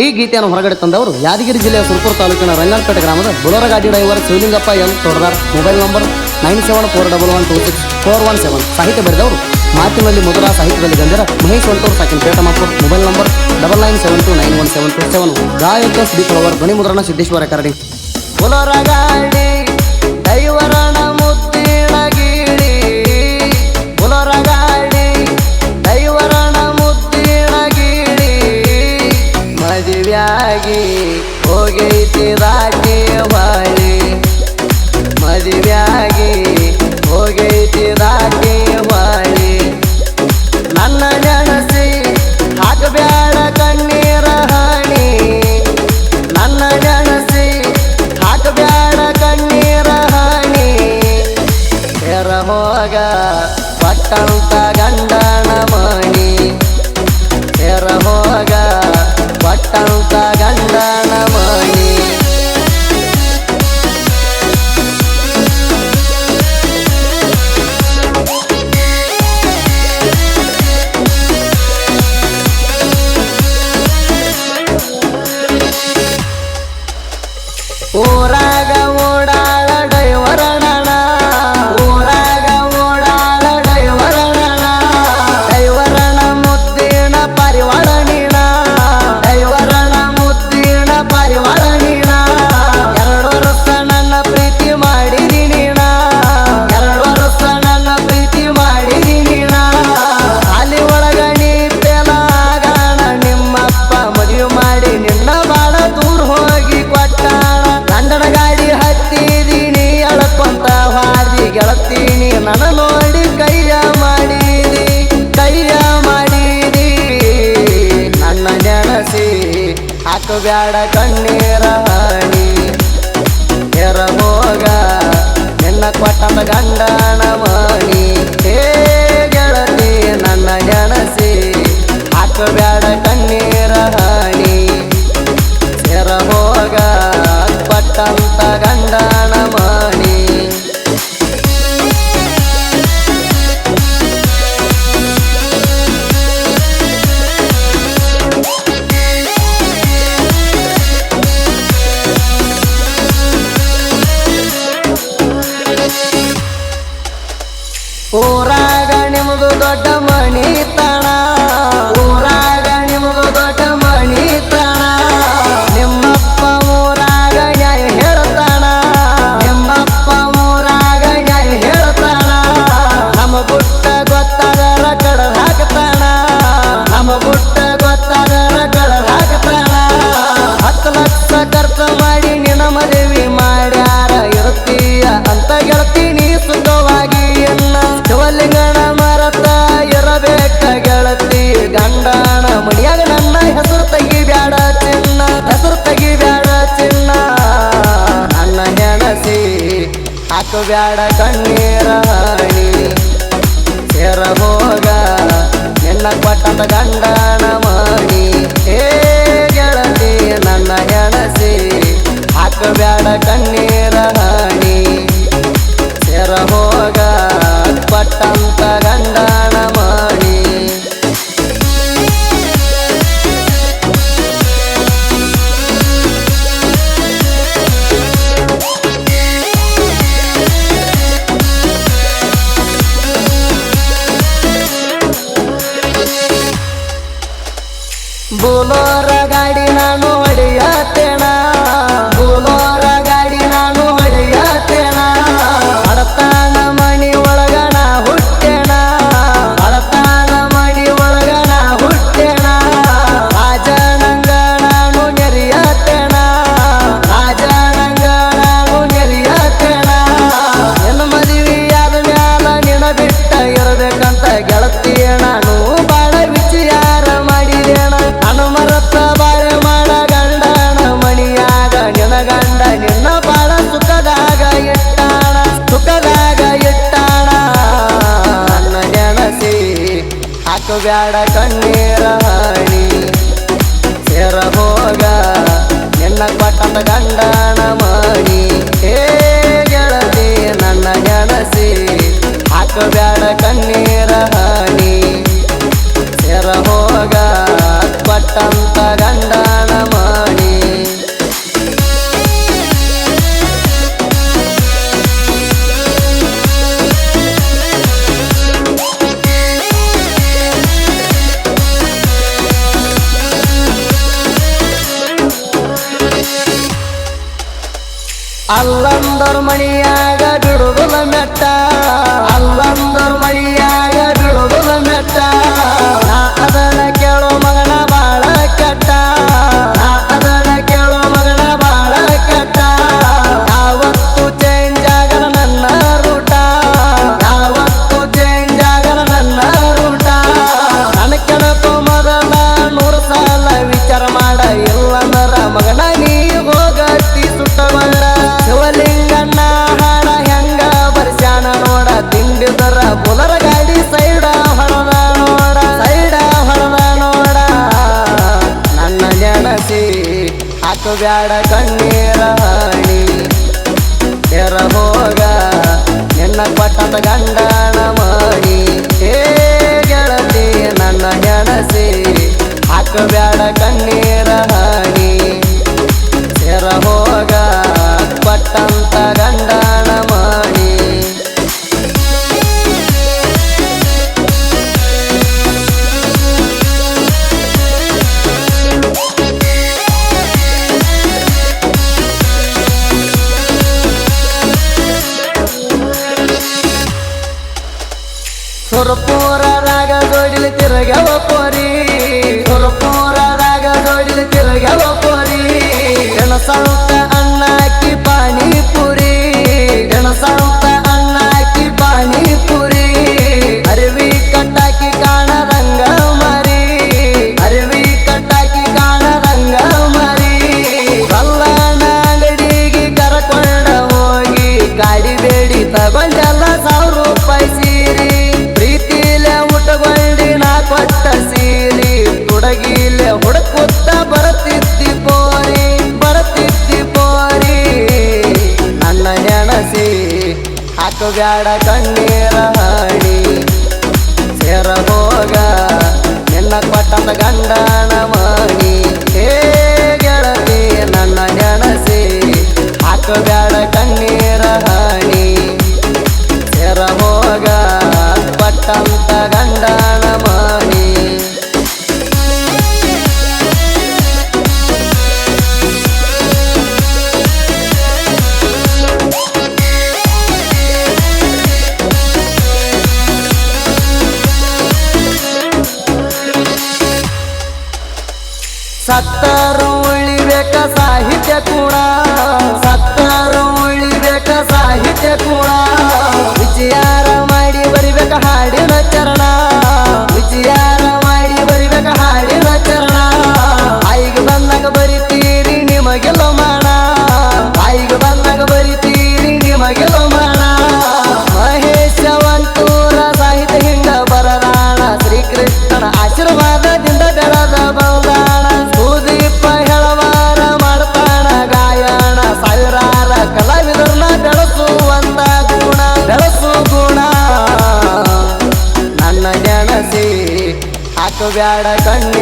ಈ ಗೀತೆಯನ್ನು ಹೊರಗಡೆ ತಂದವರು ಯಾದಗಿರಿ ಜಿಲ್ಲೆಯ ಸುರಪುರ ತಾಲೂಕಿನ ರಂಗನಪೇಟೆ ಗ್ರಾಮದ ಬುಲೋರ ಗಾಡಿ ಡ್ರೈವರ್ ಶಿವಲಿಂಗಪ್ಪ ಎಲ್ ತೋಡದಾರ್. Mobile number 9741126417. ಸಾಹಿತ್ಯ ಬರೆದವರು ಮಾತಿನಲ್ಲಿ ಮೊದಲ, ಸಾಹಿತ್ಯದಲ್ಲಿ ಗಂಧರ ಮಹೇಶ್ ವಂಟೂರ್ ಸಾಕಿನ ಪೇಟಮಾಪುರ್. Mobile number 9972911727. ಗಾಯಕ ಸುದೀಪ್ ಅವರ್. ಧ್ವನಿ ಮುದ್ರಣ ಸಿದ್ದೇಶ್ವರ ರೆಕಾರ್ಡಿಂಗ್. ಬುಲೋರ ಗಾಡಿ ಡ್ರೈವರನ ಮುತ್ತಿನ ಗೀಳಿ, ಬುಲೋರ ಗಾಡಿ ಡ್ರೈವರನ ಮುತ್ತಿನ ಗೀಳಿ, ಮದುವೆಯಾಗಿ ಹೋಗೈತಿ ದಾಟಿ ಬಾಳಿ, ಮದುವೆಯಾಗಿ ಹೋಗೈತಿ ದಾಟಿ ಬಾಳಿ. ನನ್ನ ನೆನಸಿ ಹಾಕಬ್ಯಾಡ ಕಣ್ಣೀರ ಹಣಿ, ನನ್ನ ನೆನಸಿ ಹಾಕಬ್ಯಾಡ ಕಣ್ಣೀರ ಹಣಿ. ತೆರ ಹೋಗ ಪಟ್ಟಂತ ಗಂಡನ ಮಣಿ, ತೆರ ಹೋಗ ಪಟ್ಟಂತ ಗಂಡನ ಮಣಿ. ಊರಾಗ ಓಡಾಳ ಡೈವರಣ, ಊರಾಗ ಓಡಾಳ ಡೈವರಣ, ಡೈವರಣ ಮುದ್ದಿನ ಪರಿವಾಳ ನೀಣ, ಡೈವರಣ ಮುದ್ದಿನ ಪರಿವಾಳ ನೀಣ. 2 ವರ್ಷ ನನ್ನ ಪ್ರೀತಿ ಮಾಡಿದಿ ನೀಣ, 2 ವರ್ಷ ನನ್ನ ಪ್ರೀತಿ ಮಾಡಿದಿ ನೀಣ. ಅಲ್ಲಿ ಒಳಗ ನೀ ಪೆಲಾಗಾಣ, ನಿಮ್ಮಪ್ಪ ಮದುವೆ ಮಾಡಿ ನಿನ್ನ ಬಾಳ ದೂರ ಹೋಗಿ ಕೊಟ್ಟಾಣ. ಗಂಡನ ಗಾಡಿ ಹತ್ತಿದೀನಿ ಅಳಕೊಂತ ಹಾದಿ ಗೆಳತೀನಿ, ನನ್ನ ನೋಡಿ ಕೈಯ ಮಾಡಿದಿ, ಕೈಯ ಮಾಡಿದಿ. ನನ್ನ ನೆನಸಿ ಹಾಕಬ್ಯಾಡ ಕಣ್ಣೀರ ಹಣಿ, ತೆರ ಹೋಗ ನಿನ್ನ ಕೊಟ್ಟದ ಗಂಡನ ಮಣಿ. ಹೇ ಗೆಳತಿ ನನ್ನ ನೆನಸಿ ಹಾಕಬ್ಯಾಡ ಕಣ್ಣೀರ ಹಣಿ, ತೆರ ಹೋಗ ಪಟ್ಟಂತ ಗಂಡನ ಮಣಿ. ಊರಾಗ ನಿಮ್ದು ದೊಡ್ಡ ಮಣಿತನ, ಊರಾಗ ನಿಮ್ದು ದೊಡ್ಡ ಮಣಿತನ. ನಿಮ್ಮಪ್ಪ ಊರಾಗ ನ್ಯಾಯ ಹೇಳ್ತಾನ, ನಿಮ್ಮಪ್ಪ ಊರಾಗ ನ್ಯಾಯ ಹೇಳ್ತಾನ. ನಮ್ಮ ಬುಟ್ಟ ಗೊತ್ತಾದರ ಕಡದ ಹಾಕ್ತಾನ, ನಮ್ಮ ಬುಟ್ಟ ಗೊತ್ತಾದರ ಕಡದ ಹಾಕ್ತಾನ. 10 ಲಕ್ಷ ಖರ್ಚು ಮಾಡಿ ನಿನ್ನ ಮದುವೆ ಮಾಡ್ಯಾರ, ಇರ್ತೀಯ ಅಂತ ಗೆಳತೀನಿ ಸುಖವಾಗಿ. ಶಿವಲಿಂಗನ ಮರತ ಇರಬೇಕ ಗೆಳತಿ, ಗಂಡನ ಮಣಿಯಾಗ ನನ್ನ ಹೆಸರು ತೆಗಿಬ್ಯಾಡ ಚಿನ್ನ, ಹೆಸರು ತೆಗಿಬ್ಯಾಡ ಚಿನ್ನ. ನನ್ನ ನೆನಸಿ ಹಾಕಬ್ಯಾಡ ಕಣ್ಣೀರ ಹಣಿ, ತೆರ ಹೋಗ ನಿನ್ನ ಕೊಟ್ಟದ ಗಂಡನ ಮಣಿ. ಹೇ ಗೆಳತಿ ನನ್ನ ನೆನಸಿ ಹಾಕಬ್ಯಾಡ ಕಣ್ಣೀರ ಹಣಿ, ತೆರ ಹೋಗ ಪಟ್ಟಂತ ಗಂಡನ ಮಣಿ. ಬುಲೋರ ಗಾಡಿ ನಾನು ಹೊಡೆಯತ್ತೇಣ, ಬುಲೋರ ಗಾಡಿ ನಾನು ಹೊಡೆಯತ್ತೇಣ. ಅಡತಾನ ಮಣಿ ಒಳಗಣ ಹುಟ್ಟೇಣ, ಅಡತಾನ ಮಣಿ ಒಳಗಣ ಹುಟ್ಟೇಣ. ರಾಜನಂಗ ನಾನು ನೆರೆಯತ್ತೇಣ, ರಾಜನಂಗ ನಾನು ನೆರೆಯತ್ತೇಣ. ನಿನ್ನ ಮದುವೆಯಾದ ಮ್ಯಾಲ ನಿನ ಬಿಟ್ಟ ಇರಬೇಕಂತ ಗೆಳತಿ ನಾನು ಬಾಳ ವಿಚಾರ ಮಾಡಿದೇಣ. ನಾನು ಮರತ ಬಾಳೆ ಮಾಡ ಗಂಡನ ಮಣಿಯಾಗ ನಿನ ಗಂಡ ನಿನ್ನ ಬಾಳ ಸುಖದಾಗ ಇಟ್ಟಾಣ, ಸುಖದಾಗ ಇಟ್ಟಾಣ. ನನ್ನ ನೆನಸಿ ಹಾಕಬ್ಯಾಡ ಕಣ್ಣೀರ ಹಣಿ, ತೆರ ಹೋಗ ನಿನ್ನ ಕೊಟ್ಟದ ಗಂಡನ ಮಣಿ. ಹೇ ಗೆಳತಿ ನನ್ನ ನೆನಸಿ ಹಾಕಬ್ಯಾಡ ಕಣ್ಣೀರ ಹಣಿ, ತೆರ ಹೋಗ ಪಟ್ಟಂತ ಗಂಡನ ಅಲ್ಲಂದರ್ ಮಣಿಯಾಗ ಬಿಡುವುದ ಮೆಟ್ಟ ಅಲ್ಲಂದರ್ ಮಣಿಯಾಗ ಬಿಡುವುದ ಮೆಟ್ಟ ನಾ ಅದನ್ನ ಕೇಳೋ ಮಗನ ಬಾಳ ಕೆಟ್ಟ ನಾ ಅದನ್ನ ಕೇಳೋ ಮಗನ ಬಾಳ ಕೆಟ್ಟ ಯಾವತ್ತು ಚೇಂಜ್ ಆಗಲ ನನ್ನ ರೂಟ ಯಾವತ್ತು ಚೇಂಜ್ ಆಗಲ ನನ್ನ ರೂಟ ನನ್ನ ಕೆಡಕೋ ಮೊದಲ 100 ಸಲ ವಿಚಾರ ಮಾಡ ಇಲ್ಲಂದರ ಮಗನ ನೀ ಹೋಗಟ್ಟಿ ಸುಟ್ಟಗೊಂಡ ಶಿವಲಿಂಗಣ್ಣ ಹಾಡ ಹೆಂಗ ಬರ್ಸ್ಯಾನ ನೋಡ ತಿಂಡಿದರ ಬುಲರ ಗಾಡಿ ಸೈಡ ಹೊಡೆದ ನೋಡ ಸೈಡ ಹೊಡೆದ ನೋಡ ನನ್ನ ನೆನಸಿ ಹಾಕು ಬ್ಯಾಡ ಕಣ್ಣೀರ ಹಣಿ ತೆರ ಹೋಗ ನಿನ್ನ ಕೊಟ್ಟದ ಗಂಡನ ಮಣಿ ಹೇ ಗೆಳತಿ ನನ್ನ ನೆನಸಿ ಹಾಕು ಬ್ಯಾಡ ಕಣ್ಣೀರ ಹಣಿ ತೆರ ಹೋಗ ಕೊಟ್ಟಂತ ಗಂಡನ ಮಣಿ ಸುರಪುರದಾಗ ಜೋಡಿಲಿ ತಿರುಗವ ಪೋರಿ ಸುರಪುರದಾಗ ಜೋಡಿಲಿ ತಿರುಗವ ಪೋರಿ ಗೆಣಸಂತ ಅಣ್ಣಾಕಿ ಪಾನಿಪುರಿ ಗೆಣಸಂತ ಅಣ್ಣಾಕಿ ಪಾನಿಪುರಿ ಅರಿವಿ ಕಟ್ಟಾಕಿ ಕಾಣದಂಗ ಮರಿ ಅರಿವಿ ಕಟ್ಟಾಕಿ ಕಾಣದಂಗ ಮರಿ ಕಲ್ಲನ ಅಂಗಡಿಗೆ ಕರಕೊಂಡ ಹೋಗಿ ಗಾಡಿ ಬೇಡಿ ತಗೊಂಡೆಲ್ಲ 1000 ರೂಪಾಯಿ ಸೀರಿ ಪ್ರೀತಿಲೆ ಉಟಗೊಂಡಿ ನಾ ಕೊಟ್ಟ ಸೀರಿ ಹುಡುಗಿಲೆ ಹುಡುಕುತ್ತ ಬರತಿದ್ದಿ ಪೋರಿ ನನ್ನ ನೆನಸಿ ಹಾಕು ಬ್ಯಾಡ ಕಣ್ಣೀರ ಹಣಿ ಸೇರ ಹೋಗ ನಿನ್ನ ಕೊಟ್ಟದ ಗಂಡನ ಮಣಿ ಹೇ ಗೆಳತಿ ನನ್ನ ನೆನಸಿ ಹಾಕು ಬ್ಯಾಡ ಕಣ್ಣೀರ ಹಣಿ ಸೇರ ಹೋಗ ಕೊಟ್ಟಂತ ಗಂಡನ ಮಣಿ ಸತ್ತರು ಉಳಿಬೇಕ ಸಾಹಿತ್ಯ ಕೂಡ ಸತ್ತರು ಉಳಿಬೇಕ ಸಾಹಿತ್ಯ ಕೂಡ ವಿಚಾರ ಮಾಡಿ ಬರಿಬೇಕ ಹಾಡಿನ ಚರಣ ವಿಚಾರ ಮಾಡಿ ಬರಿಬೇಕ ಹಾಡಿನ ಚರಣ ಆಯಿಗೆ ಬಂದಾಗ ಬರಿತೀರಿ ನಿಮಗೆಲ್ಲ ಮಾಣ ಆಯಿಗೆ ಬಂದಾಗ ಬರಿತೀರಿ ನಿಮಗೆಲ್ಲ ಮಾಣ ಮಹೇಶವಂತೂರ ಸಾಹಿತ್ಯ ಹಿಂಗ ಬರದಾಣ ಶ್ರೀಕೃಷ್ಣನ ಆಶೀರ್ವಾದದಿಂದ ಬೆಳೆದ ಬೌದಾಣ ಸುದೀಪ ಹೇಳವಾರ ಮಾಡ್ತಾಣ ಗಾಯನ ಸಾವಿರಾರ ಕಲಾವಿದರನ್ನ ಬೆಳೆಸುವಂತ ಗುಣ ನನ್ನ ನೆನಸಿ ಹಾಕು ಬ್ಯಾಡ ಕಣ್ಣ